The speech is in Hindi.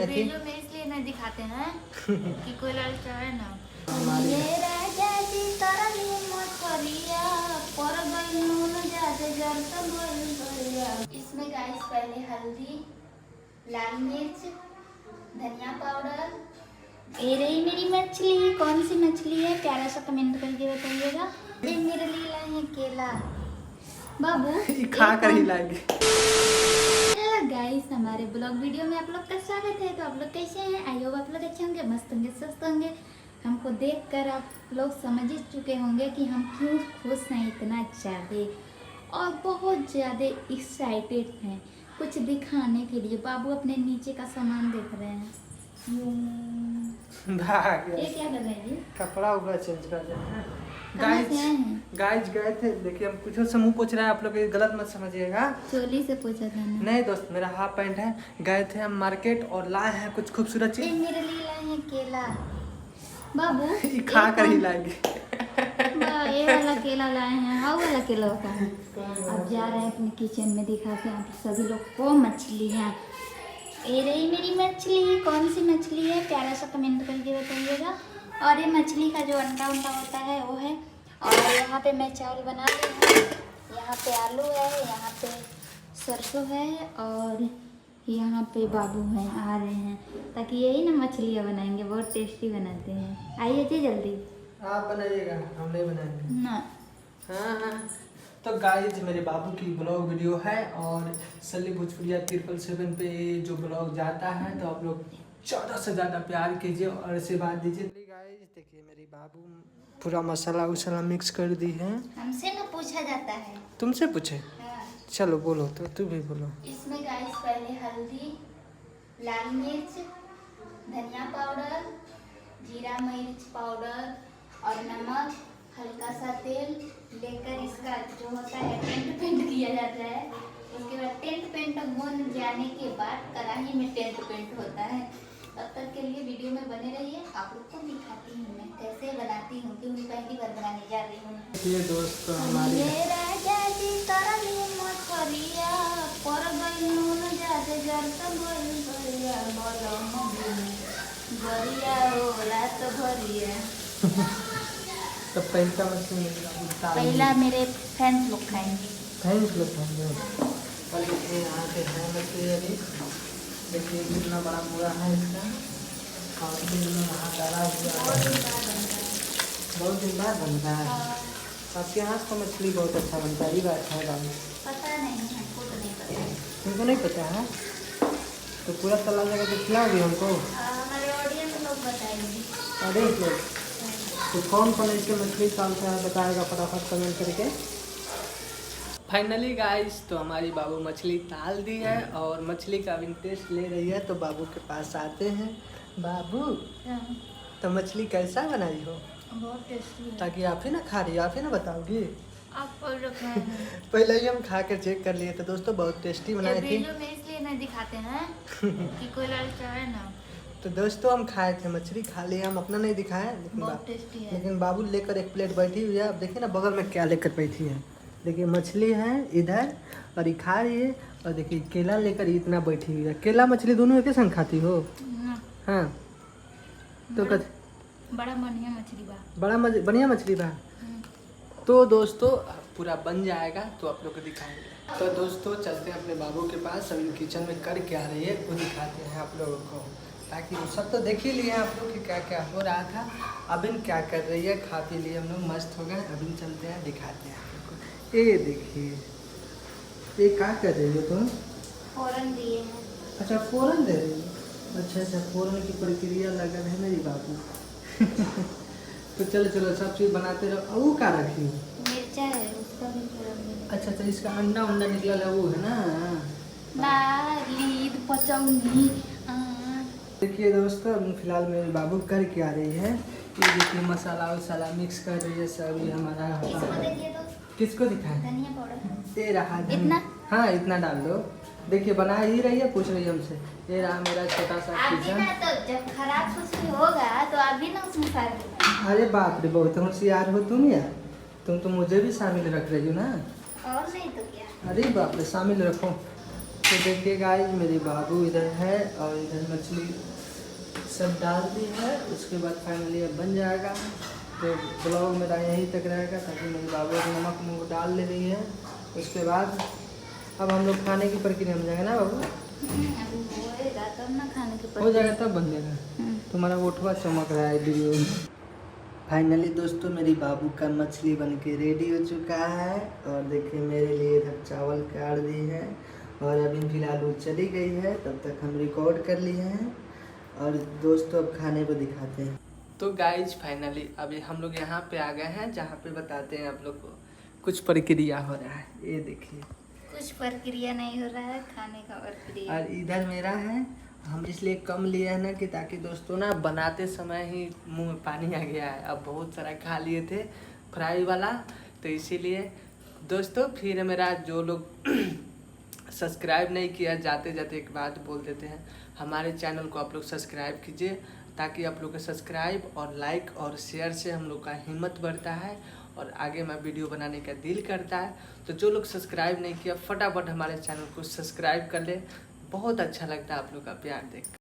वीडियो में इसलिए नहीं दिखाते हैं कि कोई लड़का है ना। ये राजा जी तरली मछरिया पर गइलून जाते जरता गोरिया। इसमें गाइस पहले हल्दी, लाल मिर्च, धनिया पाउडर। ये रही मेरी मछली। कौन सी मछली है प्यारा सा कमेंट करके बताइएगा। ये मेरे लिए लाए हैं केला। बाबू खा कर ही लाएंगे। गाइस हमारे ब्लॉग वीडियो में आप लोग का स्वागत है। तो आप लोग कैसे हैं? आई होप आप लोग अच्छे होंगे, मस्त होंगे, स्वस्थ होंगे। हमको देखकर आप लोग समझ ही चुके होंगे कि हम क्यों खुश हैं इतना ज़्यादा और बहुत ज़्यादा एक्साइटेड हैं कुछ दिखाने के लिए। बाबू अपने नीचे का सामान देख रहे हैं। ये क्या कर रहे हैं? कपड़ा उगड़ा चेंज कर रहे हैं। गाइस गए थे। देखिए हम कुछ से मुंह पोछ रहे हैं, आप लोग गलत मत समझिएगा। चोली से पूछा था ना? नहीं दोस्त, मेरा हाफ पैंट है। गए थे हम मार्केट और लाए हैं कुछ खूबसूरत चीज। मेरे लिए लाए हैं केला। बाबू खा कर ही लाएंगे। ये वाला केला लाए हैं। हाँ वाला केला होता है। अब जा रहे हैं अपने किचन में दिखाते हैं आप सभी लोग को मछली है। ये रही मेरी मछली। कौन सी मछली है प्यारा सा कमेंट करके बताइएगा। और ये मछली का जो अंडा होता है वो है। और यहाँ पे मैं चावल बना रही हूँ। यहाँ पे आलू है, यहाँ पे सरसों है और यहाँ पे बाबू हैं आ रहे हैं, ताकि यही ना मछलियाँ बनाएंगे। बहुत टेस्टी बनाते हैं। आइए जी जल्दी। आप बनाइएगा, हम नहीं बनाएंगे ना। हाँ। तो गाइज मेरे बाबू की ब्लॉग वीडियो है और सली भोजपुरिया 777 पे जो ब्लॉग जाता है, तो आप लोग ज़्यादा से ज़्यादा प्यार कीजिए और आशीर्वाद दीजिए। गाइज देखिए मेरी बाबू पूरा मसाला उसाला मिक्स कर दी है। हमसे ना पूछा जाता है। तुमसे पूछे? हाँ। चलो बोलो, तो तू भी बोलो। इसमें गाइस पहले हल्दी, लाल मिर्च, धनिया पाउडर, जीरा मिर्च पाउडर और नमक, हल्का सा तेल लेकर इसका जो होता है टेंट पेंट किया जाता है। उसके बाद टेंट पेंट बन जाने के बाद कढ़ाई में टेंट पेंट होता है। तब तक के लिए वीडियो में बने रहिए। आप लोग को दिखाती हूँ मैं कैसे बनाती हूँ, क्योंकि पहली बार बनाने जा रही हूँ। ये दोस्त हमारी ये राजा जी तरली मछरिया पर गइलून जाते जरता गोरिया बोलो मम्मी गोरिया ओ रात भरिया। तो पहला मछली पहला मेरे फैंस लोग खाएंगे। फैंस लोग खाएंगे। और देखिए यहाँ पे है मछली अभी। देखिए कितना बड़ा पूरा है इसका। और फिर में वहाँ डाला हुआ है। बहुत दिन बाद बनता है। आपके हाथ का मछली बहुत अच्छा बनता है। ये बात है बाबू? पता नहीं, हमको तो नहीं पता। तुमको नहीं पता है? तो पूरा तला जगह तो खिलाओगी हमको? हमारे ऑडियंस लोग बताएंगे। ऑडियंस लोग तो कौन कौन इसके मछली डालता है बताएगा फटाफट कमेंट करके। फाइनली गाइस तो हमारी बाबू मछली डाल दी है और मछली का भी टेस्ट ले रही है। तो बाबू के पास आते हैं। बाबू तो मछली कैसा बनाई हो? बहुत टेस्टी है। ताकि आप ही ना खा रही, आप ही ना बताओगी। आप और रखा है। पहले ही हम खा कर चेक कर लिए थे दोस्तों, बहुत टेस्टी बनाई थी। वीडियो में इसलिए नहीं दिखाते हैं कि कोई लड़का है ना। तो दोस्तों हम खाए थे, मछली खा लिए, हम अपना नहीं दिखाए। बहुत टेस्टी है। लेकिन बाबू लेकर एक प्लेट बैठी हुई है। अब देखिए ना बगल में क्या लेकर बैठी है। देखिए मछली है इधर और ये खा रही है। और देखिए केला लेकर इतना बैठी हुई है। केला मछली दोनों एक संग खाती हो? हाँ। तो बड़ा बढ़िया मछली बा। बढ़िया मछली बा। तो दोस्तों पूरा बन जाएगा तो आप लोग को दिखाएंगे। तो दोस्तों चलते हैं अपने बाबू के पास। अभी किचन में कर क्या रही है वो दिखाते हैं आप लोगों को, ताकि वो सब तो देख ही लिए आप लोग कि क्या क्या हो रहा था। अभी क्या कर रही है, खा पी लिए हम लोग, मस्त हो गए। अभी चलते हैं दिखाते हैं आप लोग को। ये देखिए ये क्या कर रही हो तुम? फोरन दिए हैं। अच्छा फोरन दे रही हो? अच्छा फोरन की प्रक्रिया लगा है मेरी बाबू। तो चलो सब चीज़ बनाते रहो। वो क्या रखी हो? मिर्चा है, उसका भी फोरन दिए। अच्छा इसका अंडा निकला है वो है ना। लीद पचौनी। देखिए दोस्तों अभी फिलहाल मेरे बाबू कर क्या रही है। ये देखिए मसाला वसाला मिक्स कर रही है सब। ये हमारा किसको दिखाएं? धनिया पाउडर ये रहा इतना? हाँ इतना डाल दो। देखिए बना ही रही है, पूछ रही है हमसे। ये रहा मेरा छोटा सा किचन। तो जब खराब कुछ भी होगा तो आप भी ना उसमें शामिल। अरे बाप रे बहुत होशियार हो तुम यार। तुम तो मुझे भी शामिल रख रही हो ना। और नहीं तो क्या। अरे बाप रे शामिल रखो। तो देखिए गाइस, मेरे बाबू इधर है और इधर मछली सब डाल दी है। उसके बाद फाइनली अब बन जाएगा। तो ब्लॉग मेरा यहीं तक रहेगा, ताकि मेरे बाबू नमक मुँह डाल ले रही है। उसके बाद अब हम लोग खाने की प्रक्रिया में जाएंगे ना बाबू। अभी होएगा तब ना खाने के हो जाएगा तब बन जाएगा। तुम्हारा ओठवा चमक रहा है वीडियो में। फाइनली दोस्तों, मेरी बाबू का मछली बन के रेडी हो चुका है। और देखिए मेरे लिए इधर चावल काट दी है और अभी फिलहाल वो चली गई है। तब तक हम रिकॉर्ड कर लिए हैं और दोस्तों अब खाने को दिखाते हैं। तो गाइज फाइनली अभी हम लोग यहाँ पे आ गए हैं, जहाँ पे बताते हैं आप लोग को कुछ प्रक्रिया हो रहा है। ये देखिए, कुछ प्रक्रिया नहीं हो रहा है, खाने का प्रक्रिया। और इधर मेरा है। हम इसलिए कम लिए हैं ना कि ताकि दोस्तों ना बनाते समय ही मुंह में पानी आ गया है। अब बहुत सारा खा लिए थे फ्राई वाला, तो इसीलिए दोस्तों फिर मेरा जो लोग सब्सक्राइब नहीं किया, जाते जाते एक बात बोल देते हैं, हमारे चैनल को आप लोग सब्सक्राइब कीजिए, ताकि आप लोग के सब्सक्राइब और लाइक और शेयर से हम लोग का हिम्मत बढ़ता है और आगे में वीडियो बनाने का दिल करता है। तो जो लोग सब्सक्राइब नहीं किया, फटाफट हमारे चैनल को सब्सक्राइब कर ले। बहुत अच्छा लगता है आप लोग का प्यार देख।